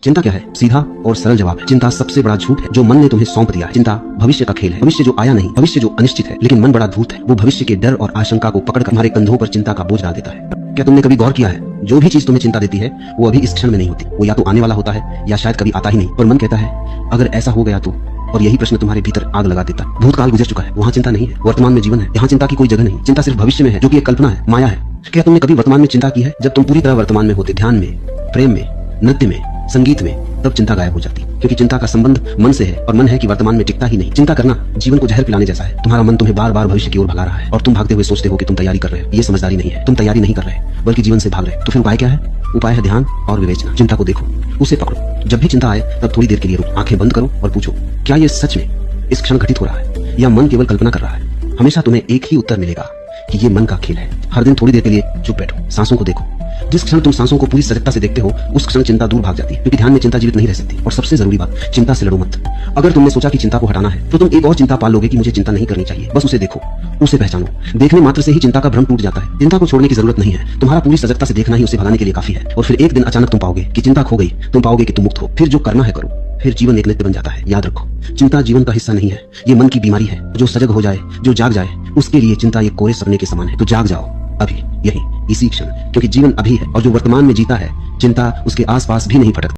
चिंता क्या है? सीधा और सरल जवाब है, चिंता सबसे बड़ा झूठ है जो मन ने तुम्हें सौंप दिया है। चिंता भविष्य का खेल है, भविष्य जो आया नहीं, भविष्य जो अनिश्चित है। लेकिन मन बड़ा धूर्त है, वो भविष्य के डर और आशंका को पकड़कर तुम्हारे कंधों पर चिंता का बोझ डाल देता है। क्या तुमने कभी गौर किया है, जो भी चीज तुम्हें चिंता देती है वो अभी इस क्षण में नहीं होती, वो या तो आने वाला होता है या शायद कभी आता ही नहीं। पर मन कहता है अगर ऐसा हो गया तो, और यही प्रश्न तुम्हारे भीतर आग लगा देता है। भूतकाल गुजर चुका है, वहाँ चिंता नहीं है। वर्तमान में जीवन है, यहाँ चिंता की कोई जगह नहीं। चिंता सिर्फ भविष्य में है जो कि एक कल्पना है, माया है। क्या तुमने कभी वर्तमान में चिंता की है? जब तुम पूरी तरह वर्तमान में होते, ध्यान में, प्रेम में, नृत्य में, संगीत में, तब चिंता गायब हो जाती, क्योंकि चिंता का संबंध मन से है और मन है कि वर्तमान में टिकता ही नहीं। चिंता करना जीवन को जहर पिलाने जैसा है। तुम्हारा मन तुम्हें बार बार भविष्य की ओर भगा रहा है और तुम भागते हुए सोचते हो कि तुम तैयारी कर रहे हो। ये समझदारी नहीं है, तुम तैयारी नहीं कर रहे बल्कि जीवन से भाग रहे। तो फिर उपाय क्या है? उपाय है ध्यान और विवेचना। चिंता को देखो, उसे पकड़ो। जब भी चिंता आए तब थोड़ी देर के लिए रुको, आंखें बंद करो और पूछो क्या ये सच में इस क्षण घटित हो रहा है या मन केवल कल्पना कर रहा है? हमेशा तुम्हें एक ही उत्तर मिलेगा कि ये मन का खेल है। हर दिन थोड़ी देर के लिए चुप बैठो, सांसों को देखो। जिस क्षण तुम सांसों को पूरी सजगता से देखते हो उस क्षण चिंता दूर भाग जाती है, क्योंकि ध्यान में चिंता जीवित नहीं रह सकती। और सबसे जरूरी बात, चिंता से लड़ो मत। अगर तुमने सोचा कि चिंता को हटाना है तो तुम एक और चिंता पाल लोगे कि मुझे चिंता नहीं करनी चाहिए। बस उसे देखो, उसे पहचानो। देखने मात्र से ही चिंता का भ्रम टूट जाता है। चिंता को छोड़ने की जरूरत नहीं है, तुम्हारा पूरी सजगता से देखना ही उसे भगाने के लिए काफी है। और फिर एक दिन अचानक तुम पाओगे कि चिंता खो गई, तुम पाओगे कि तुम मुक्त हो। फिर जो करना है करो, फिर जीवन एक नित्य बन जाता है। याद रखो, चिंता जीवन का हिस्सा नहीं है, ये मन की बीमारी है। जो सजग हो जाए, जो जाग जाए, उसके लिए चिंता एक कोरे सपने के समान है। तो जाग जाओ अभी, यही इसी क्षण, क्योंकि जीवन अभी है और जो वर्तमान में जीता है चिंता उसके आसपास भी नहीं भटकती।